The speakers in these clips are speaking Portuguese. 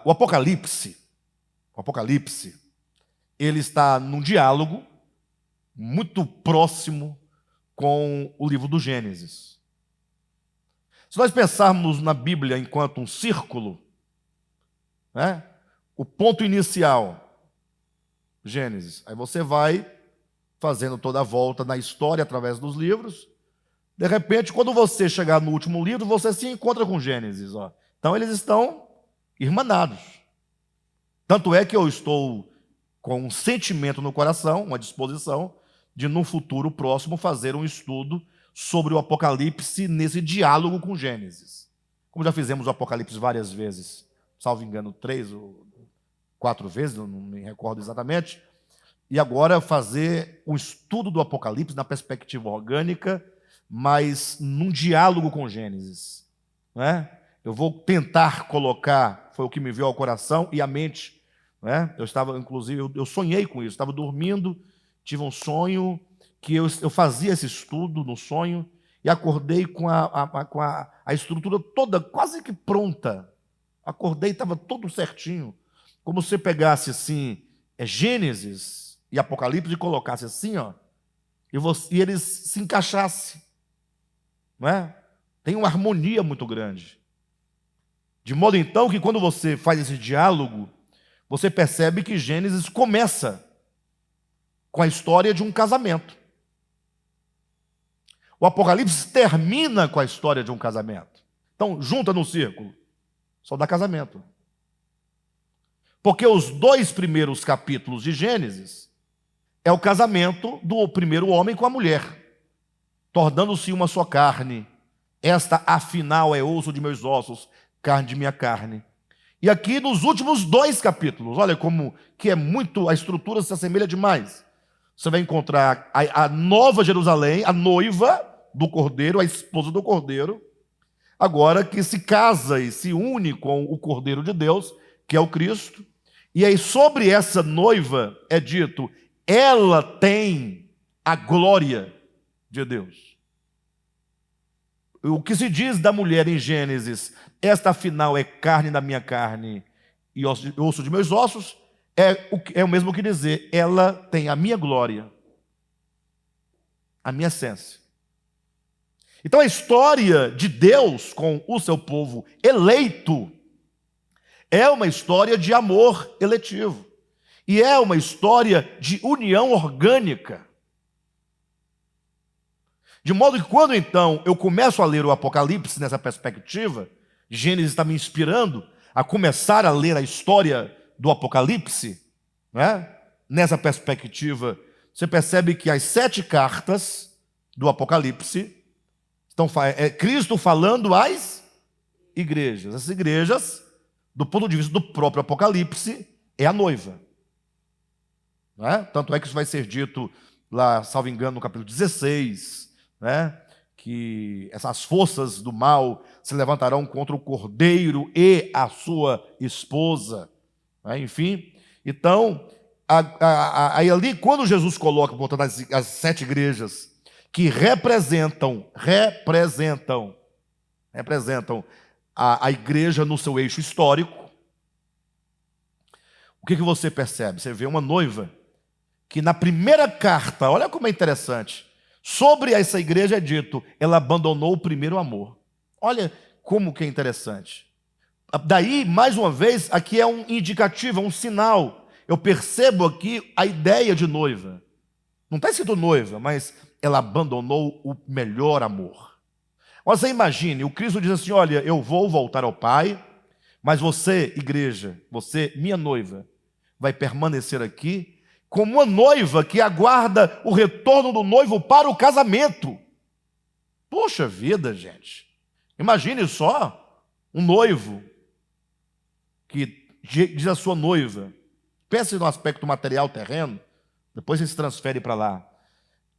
O Apocalipse, ele está num diálogo muito próximo com o livro do Gênesis. Se nós pensarmos na Bíblia enquanto um círculo, né? O ponto inicial, Gênesis. Aí você vai fazendo toda a volta na história através dos livros. De repente, quando você chegar no último livro, você se encontra com Gênesis. Ó. Então, eles estão irmanados. Tanto é que eu estou com um sentimento no coração, uma disposição, de no futuro próximo fazer um estudo sobre o Apocalipse nesse diálogo com Gênesis. Como já fizemos o Apocalipse várias vezes, salvo engano, 3 ou 4 vezes, não me recordo exatamente, e agora fazer um estudo do Apocalipse na perspectiva orgânica, mas num diálogo com Gênesis. Né? Eu vou tentar colocar, foi o que me veio ao coração e à mente. Né? Eu estava, inclusive, eu sonhei com isso, estava dormindo, tive um sonho que eu fazia esse estudo no sonho e acordei com a estrutura toda quase que pronta. Acordei, estava tudo certinho. Como se você pegasse assim, Gênesis e Apocalipse e colocasse assim, ó, e eles se encaixassem. Não é? Tem uma harmonia muito grande. De modo então que quando você faz esse diálogo, você percebe que Gênesis começa com a história de um casamento. O Apocalipse termina com a história de um casamento. Então, junta no círculo, só dá casamento. Porque os 2 primeiros capítulos de Gênesis é o casamento do primeiro homem com a mulher, tornando-se uma só carne. Esta, afinal, é osso de meus ossos, carne de minha carne. E aqui nos últimos 2 capítulos, olha como que é muito, a estrutura se assemelha demais. Você vai encontrar a Nova Jerusalém, a noiva do Cordeiro, a esposa do Cordeiro, agora que se casa e se une com o Cordeiro de Deus, que é o Cristo. E aí sobre essa noiva é dito, ela tem a glória de Deus. O que se diz da mulher em Gênesis, esta afinal é carne da minha carne e osso de meus ossos, é o mesmo que dizer, ela tem a minha glória, a minha essência. Então a história de Deus com o seu povo eleito é uma história de amor eletivo. E é uma história de união orgânica. De modo que quando então eu começo a ler o Apocalipse nessa perspectiva, Gênesis está me inspirando a começar a ler a história do Apocalipse, né? Nessa perspectiva, você percebe que as 7 cartas do Apocalipse estão Cristo falando às igrejas. As igrejas, do ponto de vista do próprio Apocalipse, é a noiva. Né? Tanto é que isso vai ser dito lá, salvo engano, no capítulo 16, né? Que essas forças do mal se levantarão contra o Cordeiro e a sua esposa. Né? Enfim, então, aí ali, quando Jesus coloca, portanto, as 7 igrejas que representam a igreja no seu eixo histórico, o que você percebe? Você vê uma noiva que na primeira carta, olha como é interessante, sobre essa igreja é dito, ela abandonou o primeiro amor. Olha como que é interessante. Daí, mais uma vez, aqui é um indicativo, é um sinal. Eu percebo aqui a ideia de noiva. Não está escrito noiva, mas ela abandonou o melhor amor. Você imagine, o Cristo diz assim, olha, eu vou voltar ao Pai, mas você, igreja, você, minha noiva, vai permanecer aqui como uma noiva que aguarda o retorno do noivo para o casamento. Poxa vida, gente. Imagine só um noivo que diz à sua noiva, pense no aspecto material terreno, depois ele se transfere para lá,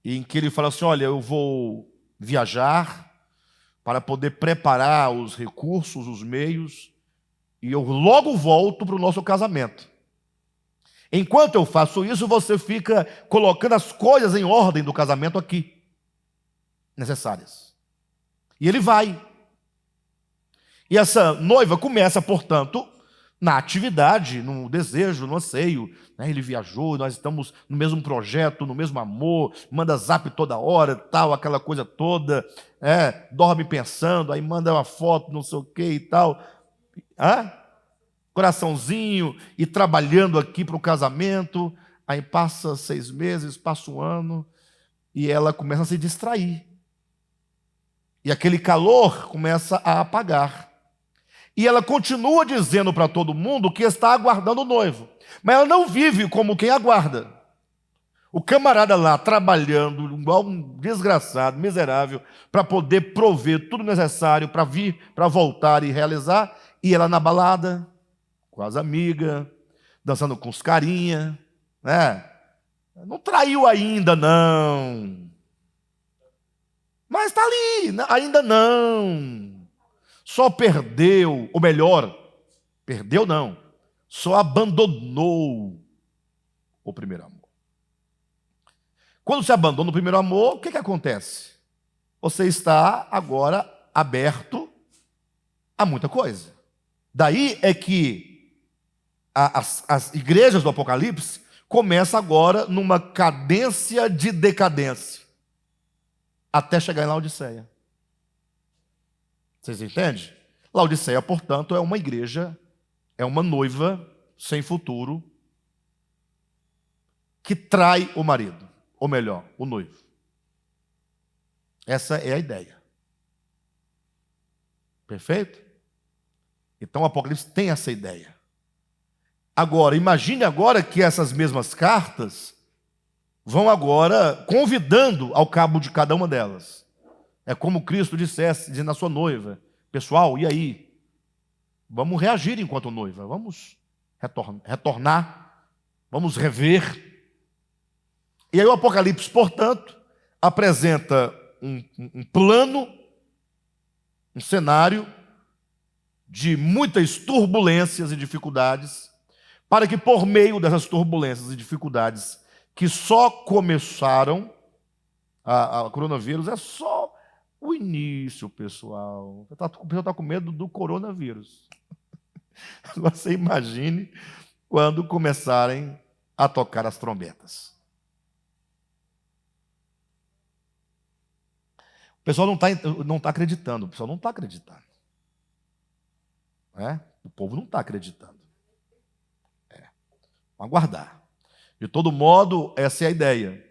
em que ele fala assim, olha, eu vou viajar para poder preparar os recursos, os meios, e eu logo volto para o nosso casamento. Enquanto eu faço isso, você fica colocando as coisas em ordem do casamento aqui, necessárias. E ele vai. E essa noiva começa, portanto, na atividade, no desejo, no anseio. Né? Ele viajou, nós estamos no mesmo projeto, no mesmo amor, manda zap toda hora, tal, aquela coisa toda, dorme pensando, aí manda uma foto, não sei o que e tal. Coraçãozinho, e trabalhando aqui para o casamento. Aí passa 6 meses, passa um ano, e ela começa a se distrair. E aquele calor começa a apagar. E ela continua dizendo para todo mundo que está aguardando o noivo. Mas ela não vive como quem aguarda. O camarada lá trabalhando, igual um desgraçado, miserável, para poder prover tudo necessário para vir, para voltar e realizar. E ela na balada, com as amigas, dançando com os carinha. Né? Não traiu ainda, não. Mas está ali, ainda não. Só perdeu, ou melhor, perdeu não, só abandonou o primeiro amor. Quando se abandona o primeiro amor, o que acontece? Você está agora aberto a muita coisa. Daí é que as igrejas do Apocalipse começam agora numa cadência de decadência, até chegar em Laodiceia. Vocês entendem? Laodiceia, portanto, é uma igreja, é uma noiva sem futuro, que trai o marido, ou melhor, o noivo. Essa é a ideia. Perfeito? Então o Apocalipse tem essa ideia. Agora, imagine agora que essas mesmas cartas vão agora convidando ao cabo de cada uma delas. É como Cristo dissesse, dizendo à sua noiva: pessoal, e aí? Vamos reagir enquanto noiva, vamos retornar, vamos rever. E aí o Apocalipse, portanto, apresenta um plano, um cenário de muitas turbulências e dificuldades, para que por meio dessas turbulências e dificuldades que só começaram, a coronavírus é só o início, pessoal. O pessoal está com medo do coronavírus. Agora você imagine quando começarem a tocar as trombetas. O pessoal não tá acreditando. O pessoal não está acreditando. O povo não está acreditando. Vamos aguardar. De todo modo, essa é a ideia.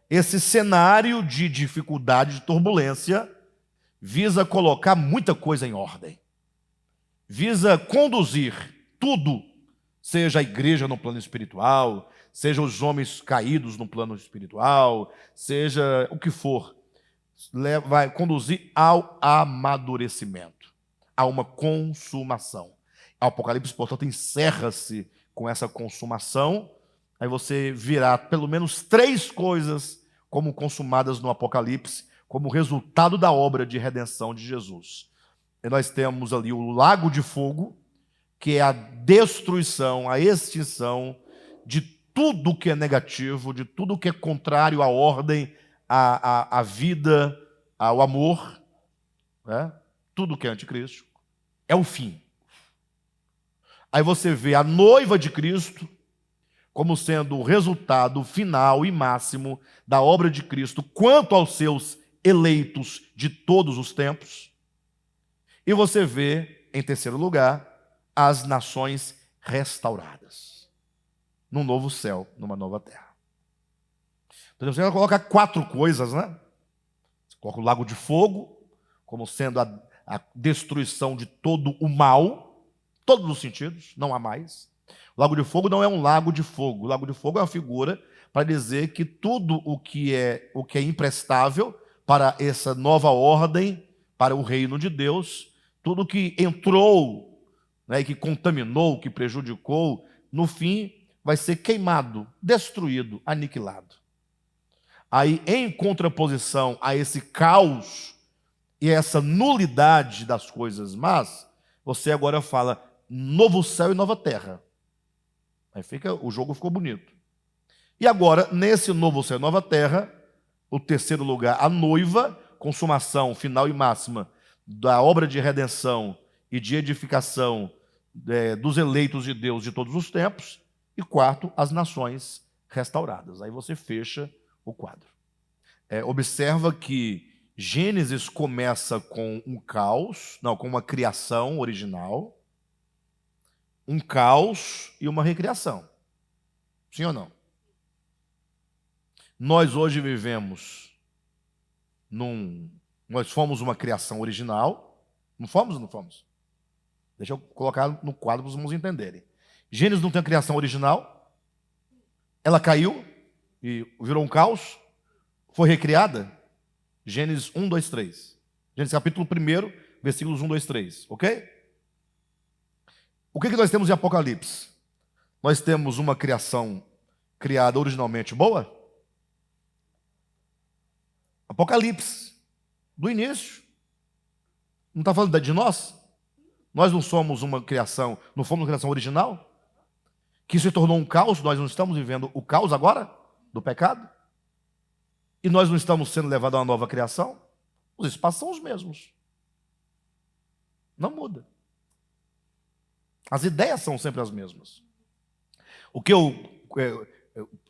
Esse cenário de dificuldade, de turbulência, visa colocar muita coisa em ordem. Visa conduzir tudo, seja a igreja no plano espiritual, seja os homens caídos no plano espiritual, seja o que for, vai conduzir ao amadurecimento, a uma consumação. O Apocalipse, portanto, encerra-se com essa consumação. Aí você virá pelo menos 3 coisas como consumadas no Apocalipse, como resultado da obra de redenção de Jesus. E nós temos ali o lago de fogo, que é a destruição, a extinção de tudo que é negativo, de tudo que é contrário à ordem, à vida, ao amor, né? Tudo que é anticristo. É o fim. Aí você vê a noiva de Cristo como sendo o resultado final e máximo da obra de Cristo quanto aos seus eleitos de todos os tempos. E você vê, em terceiro lugar, as nações restauradas, num novo céu, numa nova terra. Então você coloca 4 coisas, né? Você coloca o lago de fogo, como sendo a destruição de todo o mal, todos os sentidos, não há mais. O lago de fogo não é um lago de fogo. O lago de fogo é uma figura para dizer que tudo o que é imprestável para essa nova ordem, para o reino de Deus, tudo que entrou, né, e que contaminou, que prejudicou, no fim vai ser queimado, destruído, aniquilado. Aí, em contraposição a esse caos e essa nulidade das coisas más, você agora fala novo céu e nova terra. Aí o jogo ficou bonito. E agora, nesse novo céu e nova terra, o terceiro lugar, a noiva, consumação final e máxima da obra de redenção e de edificação dos eleitos de Deus de todos os tempos. E quarto, as nações restauradas. Aí você fecha o quadro. Observa que Gênesis começa com um caos, não, com uma criação original, um caos e uma recriação. Sim ou não? Nós hoje vivemos nós fomos uma criação original. Não fomos ou não fomos? Deixa eu colocar no quadro para os irmãos entenderem. Gênesis não tem a criação original. Ela caiu e virou um caos. Foi recriada. Gênesis 1, 2, 3. Gênesis capítulo 1, versículos 1, 2, 3. Ok? O que nós temos em Apocalipse? Nós temos uma criação criada originalmente boa. Apocalipse, do início. Não está falando de nós? Nós não somos uma criação, não fomos uma criação original? Que se tornou um caos, nós não estamos vivendo o caos agora, do pecado? E nós não estamos sendo levados a uma nova criação? Os espaços são os mesmos. Não muda. As ideias são sempre as mesmas. O que eu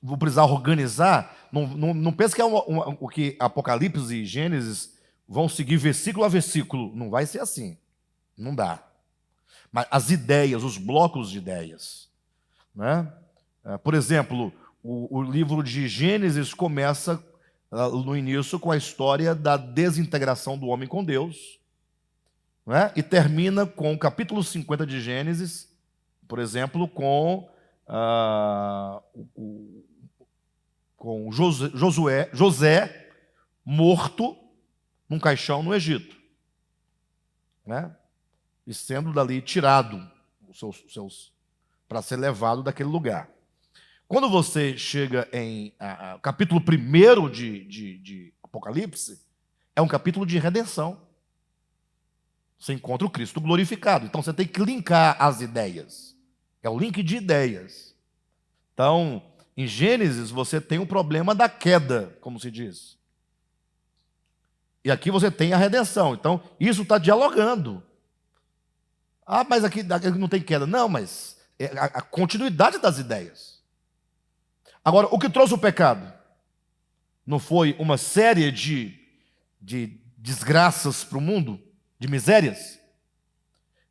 vou precisar organizar, não pense que é o que Apocalipse e Gênesis vão seguir versículo a versículo. Não vai ser assim. Não dá. Mas as ideias, os blocos de ideias. Né? Por exemplo, o livro de Gênesis começa no início com a história da desintegração do homem com Deus. Né? E termina com o capítulo 50 de Gênesis, por exemplo, com José morto num caixão no Egito, né? E sendo dali tirado para ser levado daquele lugar. Quando você chega em capítulo 1 de Apocalipse, é um capítulo de redenção. Você encontra o Cristo glorificado. Então você tem que linkar as ideias. É o link de ideias. Então, em Gênesis, você tem o problema da queda, como se diz. E aqui você tem a redenção. Então, isso está dialogando. Mas aqui não tem queda. Não, mas é a continuidade das ideias. Agora, o que trouxe o pecado? Não foi uma série de desgraças para o mundo? De misérias?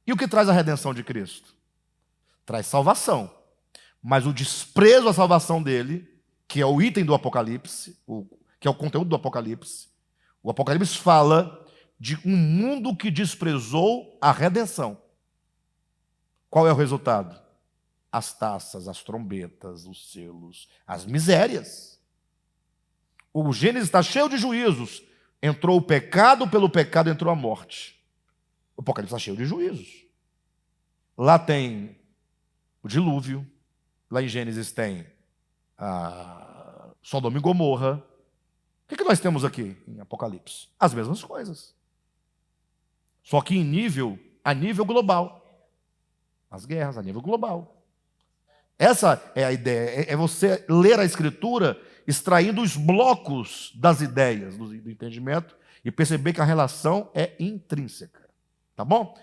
E o que traz a redenção de Cristo? Traz salvação. Mas o desprezo à salvação dele, que é o item do Apocalipse, que é o conteúdo do Apocalipse, o Apocalipse fala de um mundo que desprezou a redenção. Qual é o resultado? As taças, as trombetas, os selos, as misérias. O Gênesis está cheio de juízos. Entrou o pecado, pelo pecado entrou a morte. O Apocalipse está cheio de juízos. Lá tem o dilúvio. Lá em Gênesis tem Sodoma e Gomorra. O que nós temos aqui em Apocalipse? As mesmas coisas. Só que a nível global. As guerras a nível global. Essa é a ideia. É você ler a Escritura extraindo os blocos das ideias, do entendimento, e perceber que a relação é intrínseca. Tá bom?